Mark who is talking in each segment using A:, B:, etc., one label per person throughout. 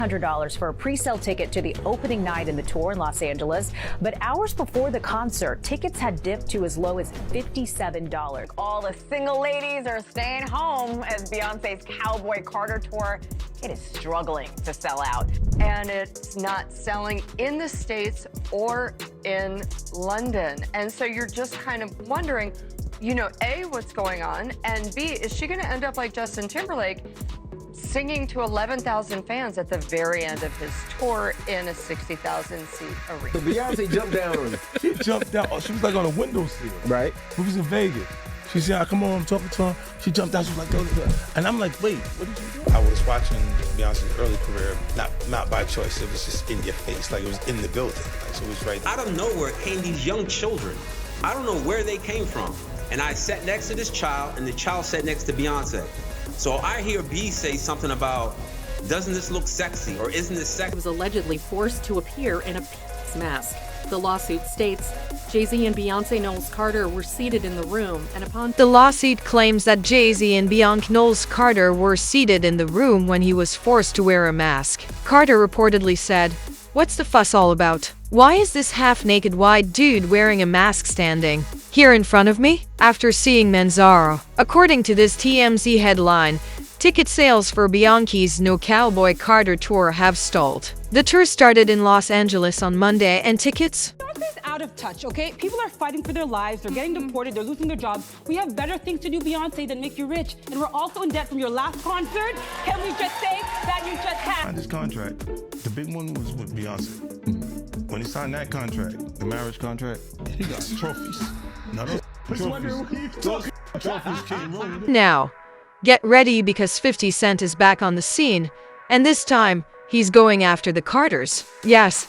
A: $100 for a pre-sale ticket to the opening night in the tour in Los Angeles. But hours before the concert, tickets had dipped to as low as $57.
B: All the single ladies are staying home as Beyonce's Cowboy Carter tour, it is struggling to sell out.
C: And it's not selling in the States or in London. And so you're just kind of wondering, you know, A, what's going on? And B, is she gonna end up like Justin Timberlake, singing to 11,000 fans at the very end of his tour in a 60,000 seat arena?
D: So Beyonce jumped down on it.
E: She jumped out. She was like on a windowsill.
D: Right.
E: We was in Vegas. She said, come on, I'm talking to her. She jumped out. She was like, go. And I'm like, wait, what did you do?
F: I was watching Beyonce's early career, not by choice. It was just in your face, like it was in the building. Like, so it was right there.
G: Out of nowhere came these young children. I don't know where they came from. And I sat next to this child, and the child sat next to Beyonce. So I hear B say something about, doesn't this look sexy, or isn't this sexy?
H: He was allegedly forced to appear in a penis mask. The lawsuit states Jay-Z and Beyonce Knowles Carter were seated in the room, and upon
I: the lawsuit claims that Jay-Z and Beyonce Knowles Carter were seated in the room when he was forced to wear a mask. Carter reportedly said, "What's the fuss all about? Why is this half-naked white dude wearing a mask standing here in front of me?" After seeing Manzaro. According to this TMZ headline, ticket sales for Beyonce's No Cowboy Carter tour have stalled. The tour started in Los Angeles on Monday, and tickets
J: Beyonce's out of touch, okay? People are fighting for their lives, they're getting deported, they're losing their jobs. We have better things to do, Beyonce, than make you rich. And we're also in debt from your last concert. Can we just say that you just had?
E: Signed his contract. The big one was with Beyonce. When he signed that contract, the marriage contract, he got trophies. Now those trophies came rolling.
I: Now, get ready because 50 Cent is back on the scene, and this time, he's going after the Carters. Yes,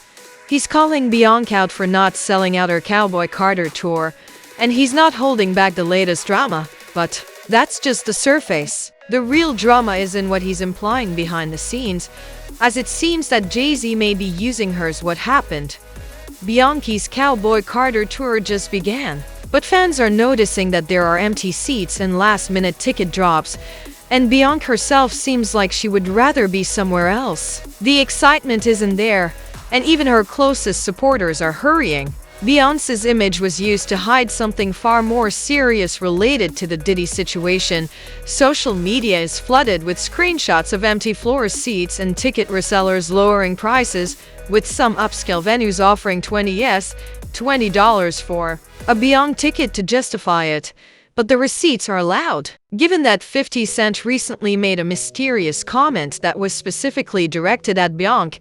I: he's calling Beyonce out for not selling out her Cowboy Carter tour, and he's not holding back the latest drama, but that's just the surface. The real drama is in what he's implying behind the scenes, as it seems that Jay-Z may be using hers. What happened? Beyonce's Cowboy Carter tour just began, but fans are noticing that there are empty seats and last-minute ticket drops, and Beyonce herself seems like she would rather be somewhere else. The excitement isn't there, and even her closest supporters are hurrying. Beyonce's image was used to hide something far more serious related to the Diddy situation. Social media is flooded with screenshots of empty floor seats and ticket resellers lowering prices, with some upscale venues offering $20 for a Beyonce ticket to justify it. But the receipts are loud. Given that 50 Cent recently made a mysterious comment that was specifically directed at Beyonce,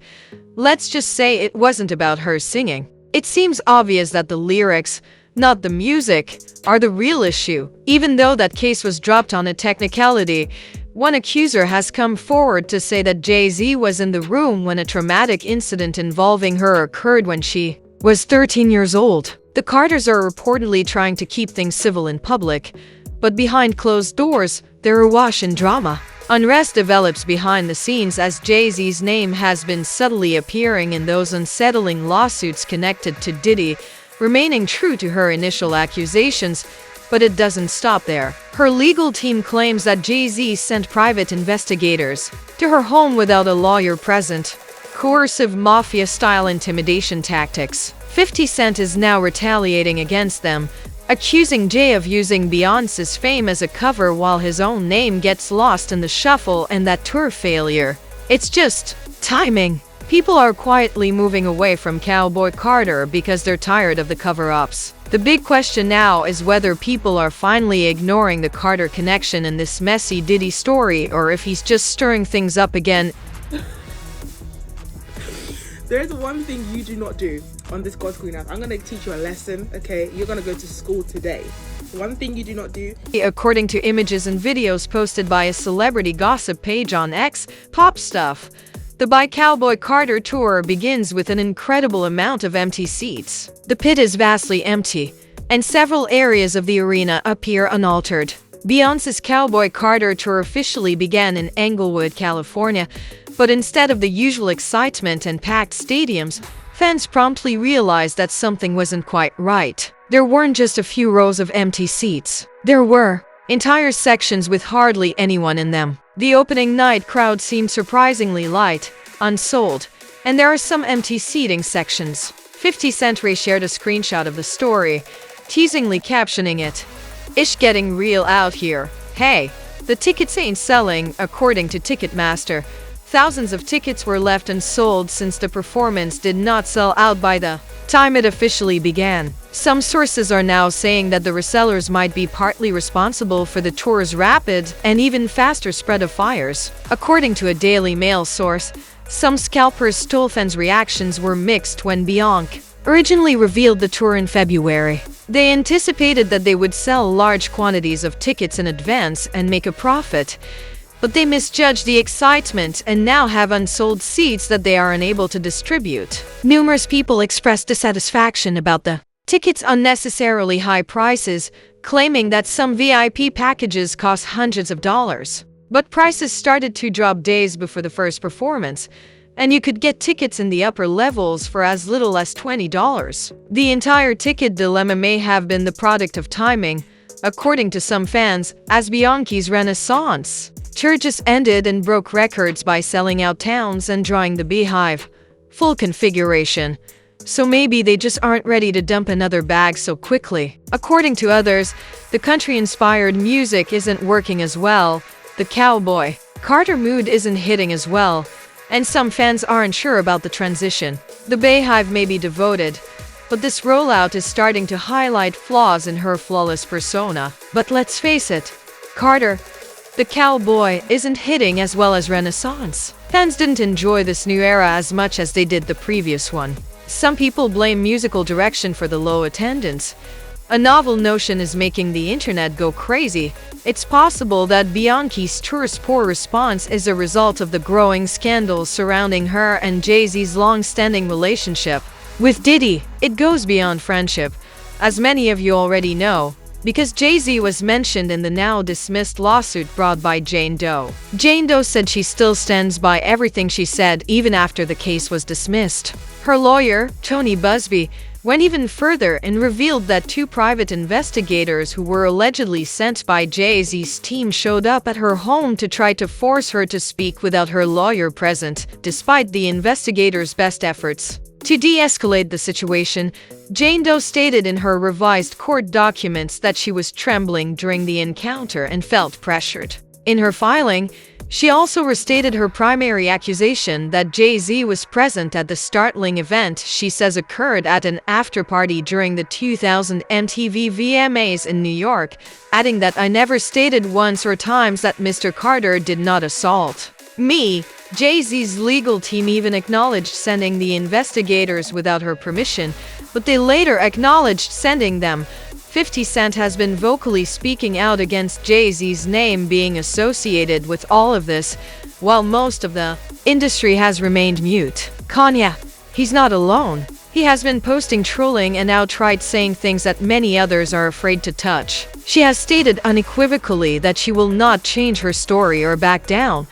I: let's just say it wasn't about her singing. It seems obvious that the lyrics, not the music, are the real issue. Even though that case was dropped on a technicality, one accuser has come forward to say that Jay-Z was in the room when a traumatic incident involving her occurred when she was 13 years old. The Carters are reportedly trying to keep things civil in public, but behind closed doors, they're awash in drama. Unrest develops behind the scenes as Jay-Z's name has been subtly appearing in those unsettling lawsuits connected to Diddy, remaining true to her initial accusations, but it doesn't stop there. Her legal team claims that Jay-Z sent private investigators to her home without a lawyer present. Coercive mafia-style intimidation tactics. 50 Cent is now retaliating against them, accusing Jay of using Beyonce's fame as a cover while his own name gets lost in the shuffle and that tour failure. It's just timing. People are quietly moving away from Cowboy Carter because they're tired of the cover-ups. The big question now is whether people are finally ignoring the Carter connection in this messy Diddy story, or if he's just stirring things up again.
J: There's one thing you do not do on this God's Queen app. I'm going to teach you a lesson, okay? You're going to go to school today. One thing you do not do.
I: According to images and videos posted by a celebrity gossip page on X, Pop Stuff, the By Cowboy Carter tour begins with an incredible amount of empty seats. The pit is vastly empty, and several areas of the arena appear unaltered. Beyonce's Cowboy Carter tour officially began in Englewood, California, but instead of the usual excitement and packed stadiums, fans promptly realized that something wasn't quite right. There weren't just a few rows of empty seats. There were entire sections with hardly anyone in them. The opening night crowd seemed surprisingly light, unsold, and there are some empty seating sections. 50 Cent reshared a screenshot of the story, teasingly captioning it, "Ish getting real out here. Hey, the tickets ain't selling," according to Ticketmaster. Thousands of tickets were left unsold since the performance did not sell out by the time it officially began. Some sources are now saying that the resellers might be partly responsible for the tour's rapid and even faster spread of fires. According to a Daily Mail source, some scalpers stole fans' reactions were mixed when Beyoncé originally revealed the tour in February. They anticipated that they would sell large quantities of tickets in advance and make a profit, but they misjudged the excitement and now have unsold seats that they are unable to distribute. Numerous people expressed dissatisfaction about the tickets' unnecessarily high prices, claiming that some VIP packages cost hundreds of dollars. But prices started to drop days before the first performance, and you could get tickets in the upper levels for as little as $20. The entire ticket dilemma may have been the product of timing, according to some fans, as Beyoncé's Renaissance tour just ended and broke records by selling out towns and drawing the Beyhive full configuration. So maybe they just aren't ready to dump another bag so quickly. According to others, the country-inspired music isn't working as well, the cowboy Carter mood isn't hitting as well, and some fans aren't sure about the transition. The Beyhive may be devoted, but this rollout is starting to highlight flaws in her flawless persona. But let's face it, Carter, the cowboy, isn't hitting as well as Renaissance. Fans didn't enjoy this new era as much as they did the previous one. Some people blame musical direction for the low attendance. A novel notion is making the internet go crazy. It's possible that Beyoncé's tour's poor response is a result of the growing scandals surrounding her and Jay-Z's long-standing relationship. With Diddy, it goes beyond friendship, as many of you already know, because Jay-Z was mentioned in the now-dismissed lawsuit brought by Jane Doe. Jane Doe said she still stands by everything she said even after the case was dismissed. Her lawyer, Tony Busby, went even further and revealed that two private investigators who were allegedly sent by Jay-Z's team showed up at her home to try to force her to speak without her lawyer present, despite the investigators' best efforts. To de-escalate the situation, Jane Doe stated in her revised court documents that she was trembling during the encounter and felt pressured. In her filing, she also restated her primary accusation that Jay-Z was present at the startling event she says occurred at an after-party during the 2000 MTV VMAs in New York, adding that "I never stated once or times that Mr. Carter did not assault me." Jay-Z's legal team even acknowledged sending the investigators without her permission, but they later acknowledged sending them. 50 Cent has been vocally speaking out against Jay-Z's name being associated with all of this, while most of the industry has remained mute. Kanye, he's not alone. He has been posting trolling and outright saying things that many others are afraid to touch. She has stated unequivocally that she will not change her story or back down,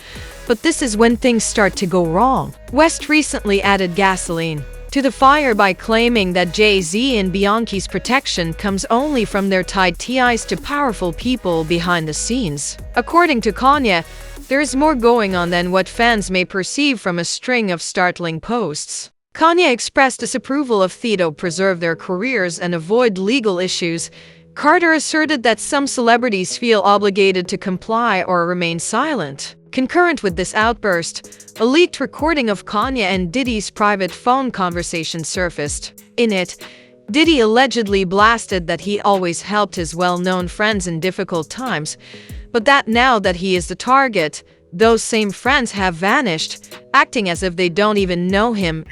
I: but this is when things start to go wrong. West recently added gasoline to the fire by claiming that Jay-Z and Beyoncé's protection comes only from their tight ties to powerful people behind the scenes. According to Kanye, there is more going on than what fans may perceive from a string of startling posts. Kanye expressed disapproval of Thito preserve their careers and avoid legal issues. Carter asserted that some celebrities feel obligated to comply or remain silent. Concurrent with this outburst, a leaked recording of Kanye and Diddy's private phone conversation surfaced. In it, Diddy allegedly blasted that he always helped his well-known friends in difficult times, but that now that he is the target, those same friends have vanished, acting as if they don't even know him.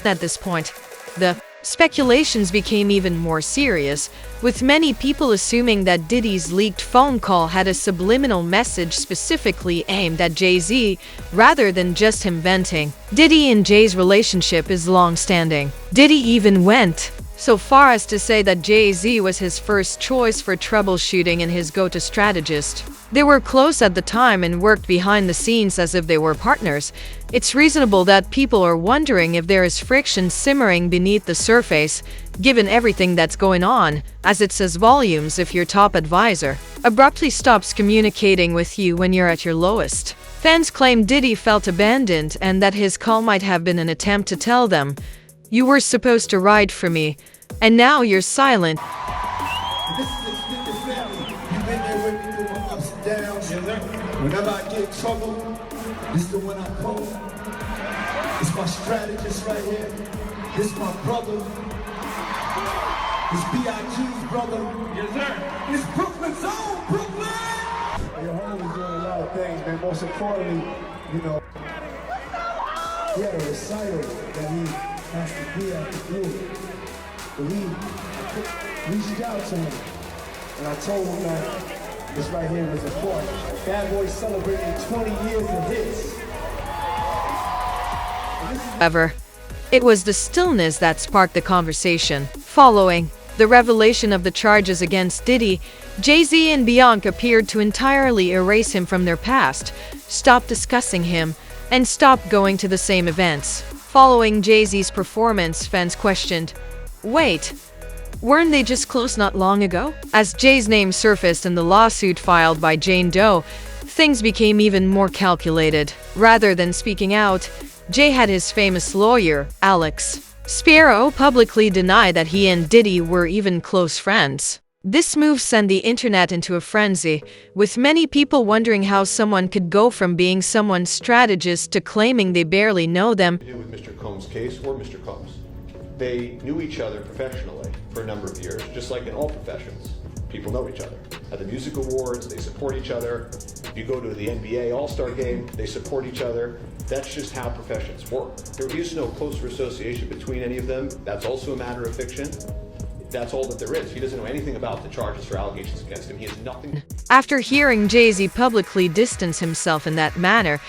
I: At this point, the speculations became even more serious, with many people assuming that Diddy's leaked phone call had a subliminal message specifically aimed at Jay-Z, rather than just him venting. Diddy and Jay's relationship is long-standing. Diddy even went so far as to say that Jay-Z was his first choice for troubleshooting and his go-to strategist. They were close at the time and worked behind the scenes as if they were partners. It's reasonable that people are wondering if there is friction simmering beneath the surface, given everything that's going on, as it says volumes if your top advisor abruptly stops communicating with you when you're at your lowest. Fans claim Diddy felt abandoned and that his call might have been an attempt to tell them, "You were supposed to ride for me, and now you're silent."
D: This is extended family. You've been there with me through my ups and downs. Whenever I get in trouble, this is the one I call. It's my strategist right here. This is my brother. It's B.I.G's brother. Yes, sir. It's Brooklyn's own Brooklyn. Your homie's doing a lot of things, man. Most importantly, you know, he had a recital that he has to be at the do. But he reached out to him, and I told him that this right here was important. Bad Boy celebrating 20 years of hits.
I: However, it was the stillness that sparked the conversation. Following the revelation of the charges against Diddy, Jay-Z and Beyonce appeared to entirely erase him from their past, stop discussing him, and stop going to the same events. Following Jay-Z's performance, fans questioned, "Wait, weren't they just close not long ago?" As Jay's name surfaced in the lawsuit filed by Jane Doe, things became even more calculated. Rather than speaking out, Jay had his famous lawyer, Alex Spiro, publicly deny that he and Diddy were even close friends. This move sent the internet into a frenzy, with many people wondering how someone could go from being someone's strategist to claiming they barely know them.
K: To do with Mr. Combs' case or Mr. Combs. They knew each other professionally for a number of years, just like in all professions. People know each other. At the music awards, they support each other. If you go to the NBA All-Star game, they support each other. That's just how professions work. There is no closer association between any of them. That's also a matter of fiction. That's all that there is. He doesn't know anything about the charges or allegations against him. He has nothing.
I: After hearing Jay-Z publicly distance himself in that manner,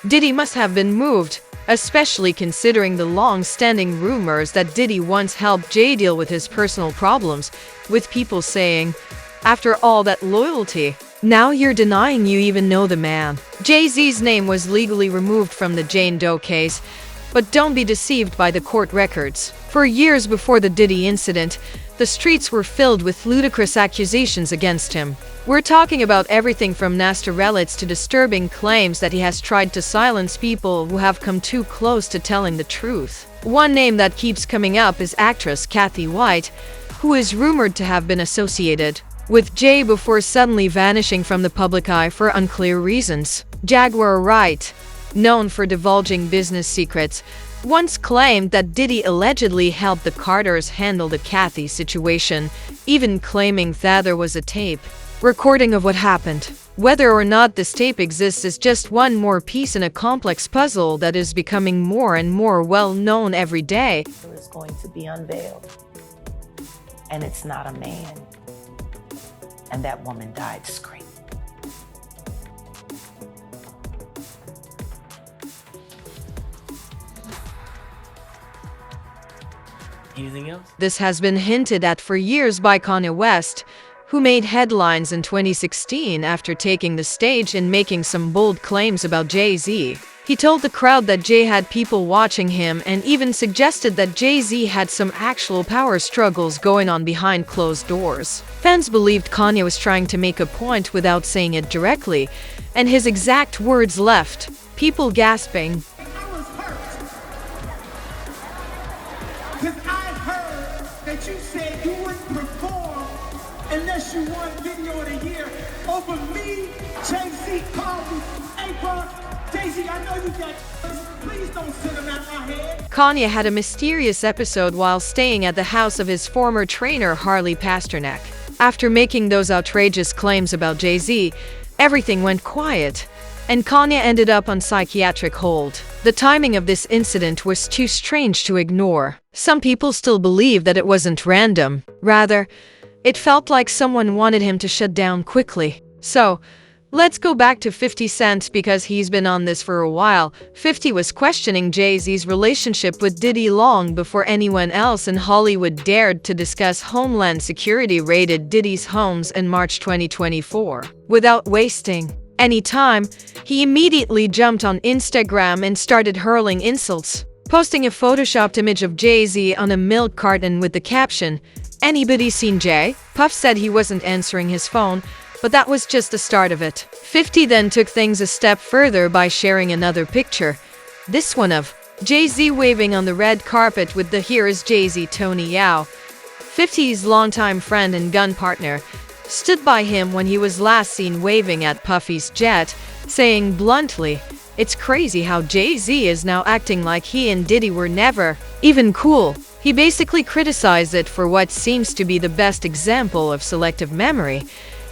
I: Diddy must have been moved, especially considering the long-standing rumors that Diddy once helped Jay deal with his personal problems, with people saying, "After all that loyalty, now you're denying you even know the man." Jay-Z's name was legally removed from the Jane Doe case, but don't be deceived by the court records. For years before the Diddy incident, the streets were filled with ludicrous accusations against him. We're talking about everything from nasty relates to disturbing claims that he has tried to silence people who have come too close to telling the truth. One name that keeps coming up is actress Kathy White, who is rumored to have been associated with Jay before suddenly vanishing from the public eye for unclear reasons. Jaguar Wright, known for divulging business secrets, once claimed that Diddy allegedly helped the Carters handle the Kathy situation, even claiming that there was a tape recording of what happened. Whether or not this tape exists is just one more piece in a complex puzzle that is becoming more and more well known every day.
L: Is going to be unveiled, and it's not a man. And that woman died screaming.
M: Anything else?
I: This has been hinted at for years by Kanye West, who made headlines in 2016 after taking the stage and making some bold claims about Jay-Z. He told the crowd that Jay had people watching him and even suggested that Jay-Z had some actual power struggles going on behind closed doors. Fans believed Kanye was trying to make a point without saying it directly, and his exact words left people gasping.
D: I was hurt. Because I heard that you said you wouldn't perform unless you won Video of the Year over me, Jay-Z, Kobe, April. Jay-Z, I know you got. Please don't send them out my head.
I: Kanye had a mysterious episode while staying at the house of his former trainer Harley Pasternak. After making those outrageous claims about Jay-Z, everything went quiet, and Kanye ended up on psychiatric hold. The timing of this incident was too strange to ignore. Some people still believe that it wasn't random. Rather, it felt like someone wanted him to shut down quickly. So, Let's go back to 50 Cent because he's been on this for a while. 50 was questioning Jay-Z's relationship with Diddy long before anyone else in Hollywood dared to discuss Homeland Security raided Diddy's homes in March 2024. Without wasting any time, he immediately jumped on Instagram and started hurling insults, posting a photoshopped image of Jay-Z on a milk carton with the caption, "Anybody seen Jay?" Puff said he wasn't answering his phone, but that was just the start of it. 50 then took things a step further by sharing another picture, this one of Jay-Z waving on the red carpet with the "Here is Jay-Z" Tony Yao. 50's longtime friend and gun partner stood by him when he was last seen waving at Puffy's jet, saying bluntly, "It's crazy how Jay-Z is now acting like he and Diddy were never even cool." He basically criticized it for what seems to be the best example of selective memory.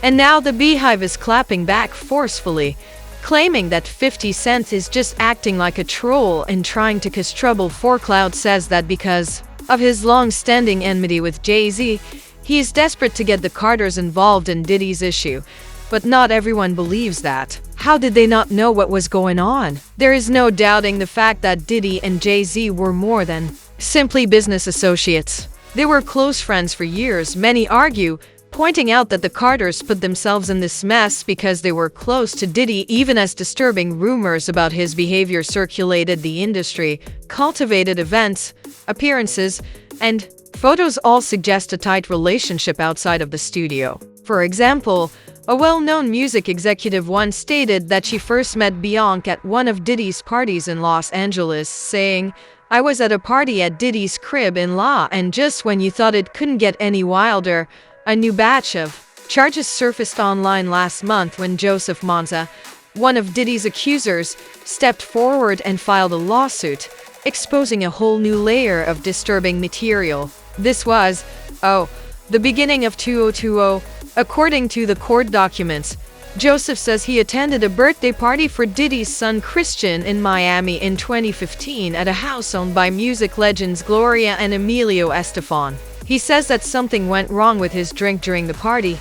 I: And now the Beyhive is clapping back forcefully, claiming that 50 Cent is just acting like a troll and trying to cause trouble. For Clout says that because of his long-standing enmity with Jay-Z, he is desperate to get the Carters involved in Diddy's issue. But not everyone believes that. How did they not know what was going on? There is no doubting the fact that Diddy and Jay-Z were more than simply business associates. They were close friends for years, many argue, pointing out that the Carters put themselves in this mess because they were close to Diddy, even as disturbing rumors about his behavior circulated the industry. Cultivated events, appearances, and photos all suggest a tight relationship outside of the studio. For example, a well-known music executive once stated that she first met Beyoncé at one of Diddy's parties in Los Angeles, saying, "I was at a party at Diddy's crib in La, and just when you thought it couldn't get any wilder, a new batch of charges surfaced online last month when Joseph Monza, one of Diddy's accusers, stepped forward and filed a lawsuit, exposing a whole new layer of disturbing material. This was, the beginning of 2020. According to the court documents, Joseph says he attended a birthday party for Diddy's son Christian in Miami in 2015 at a house owned by music legends Gloria and Emilio Estefan. He says that something went wrong with his drink during the party,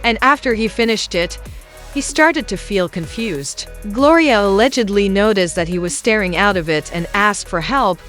I: and after he finished it, he started to feel confused. Gloria allegedly noticed that he was staring out of it and asked for help,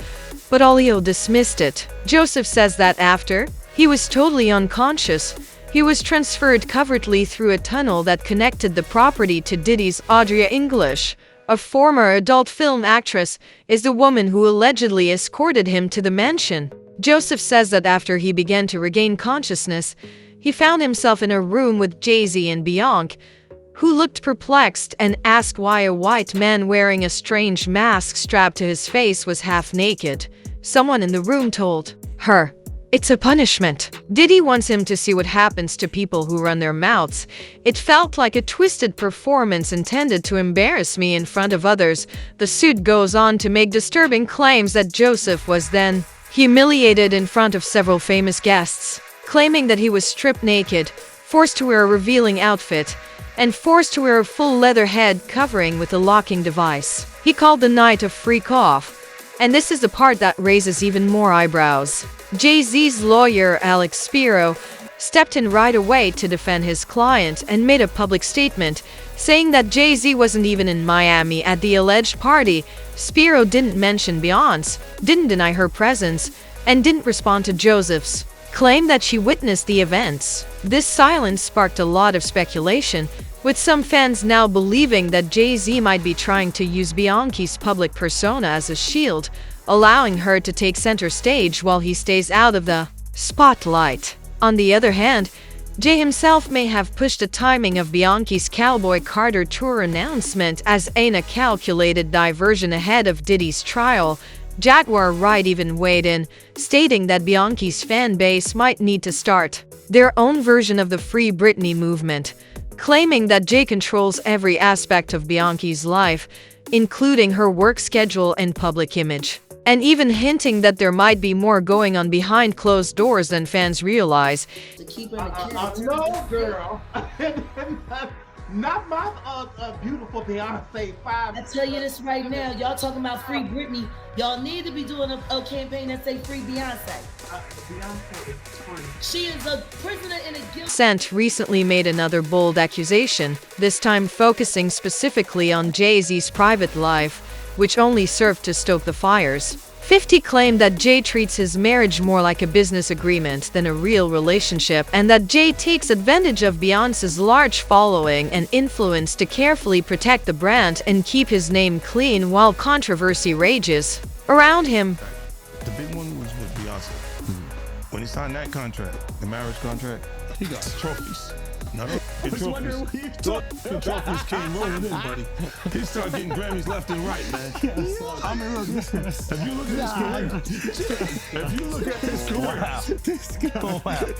I: but Emilio dismissed it. Joseph says that after he was totally unconscious, he was transferred covertly through a tunnel that connected the property to Diddy's. Audria English, a former adult film actress, is the woman who allegedly escorted him to the mansion. Joseph says that after he began to regain consciousness, he found himself in a room with Jay-Z and Beyoncé, who looked perplexed and asked why a white man wearing a strange mask strapped to his face was half naked. Someone in the room told her, "It's a punishment. Diddy wants him to see what happens to people who run their mouths. It felt like a twisted performance intended to embarrass me in front of others." The suit goes on to make disturbing claims that Joseph was then humiliated in front of several famous guests, claiming that he was stripped naked, forced to wear a revealing outfit, and forced to wear a full leather head covering with a locking device. He called the night a freak off, and this is the part that raises even more eyebrows. Jay-Z's lawyer, Alex Spiro, stepped in right away to defend his client and made a public statement, saying that Jay-Z wasn't even in Miami at the alleged party. Spiro didn't mention Beyoncé, didn't deny her presence, and didn't respond to Joseph's claim that she witnessed the events. This silence sparked a lot of speculation, with some fans now believing that Jay-Z might be trying to use Beyoncé's public persona as a shield, allowing her to take center stage while he stays out of the spotlight. On the other hand, Jay himself may have pushed the timing of Beyoncé's Cowboy Carter tour announcement as a calculated diversion ahead of Diddy's trial. Jaguar Wright even weighed in, stating that Beyoncé's fan base might need to start their own version of the Free Britney movement, claiming that Jay controls every aspect of Beyoncé's life, including her work schedule and public image, and even hinting that there might be more going on behind closed doors than fans realize.
D: No, girl.
N: Not my beautiful Beyonce 5.
O: I tell you this right now, y'all talking about free Britney. Y'all need to be doing a campaign that say free Beyonce.
N: Beyonce is free.
O: She is a prisoner in a guilt.
I: Cent recently made another bold accusation, this time focusing specifically on Jay-Z's private life, which only served to stoke the fires. 50 claimed that Jay treats his marriage more like a business agreement than a real relationship, and that Jay takes advantage of Beyoncé's large following and influence to carefully protect the brand and keep his name clean while controversy rages around him.
E: The big one was with Beyonce. When he signed that contract, the marriage contract, he got trophies. No, the trophies came rolling in, buddy. He started getting Grammys left and right, man. I mean, look, if you look at his career, if you look at his career,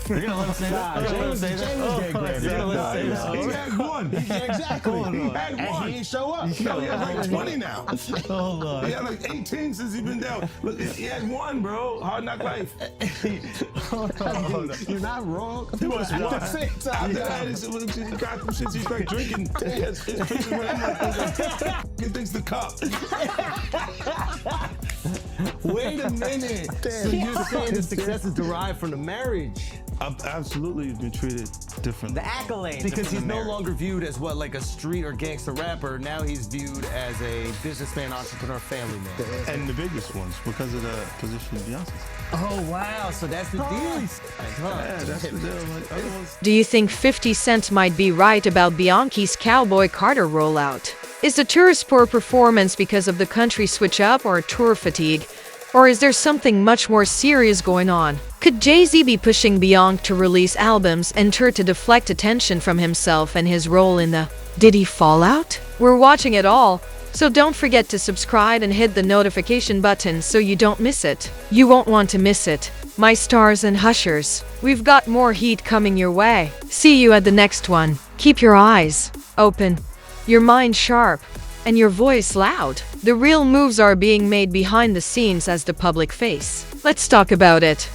M: You're gonna let him say that?
E: He had one. Exactly. He had one.
M: And he ain't show up.
E: He has like 20 now. He had like 18 since he's been down. Look, he had one, bro. Hard Knock Life.
M: You're not wrong.
E: He was one. He got them shits. He's like drinking. His picture with him like he thinks the cup.
M: Wait a minute. So you're saying the success is derived from the marriage?
E: I've absolutely been treated differently.
M: The accolades. Because he's no longer viewed as what, like a street or gangster rapper. Now he's viewed as a businessman, entrepreneur, family man.
E: And the biggest ones because of the position Beyonce's.
M: Oh wow! So that's the deal.
E: Yeah, that's the deal. Like, otherwise...
I: Do you think 50 Cent might be right about Beyoncé's Cowboy Carter rollout? Is the tour's poor performance because of the country switch up or tour fatigue? Or is there something much more serious going on? Could Jay-Z be pushing Beyoncé to release albums and tour to deflect attention from himself and his role in the Diddy fallout? We're watching it all, so don't forget to subscribe and hit the notification button so you don't miss it. You won't want to miss it, my stars and hushers. We've got more heat coming your way. See you at the next one. Keep your eyes open, your mind sharp, and your voice loud. The real moves are being made behind the scenes as the public face. Let's talk about it.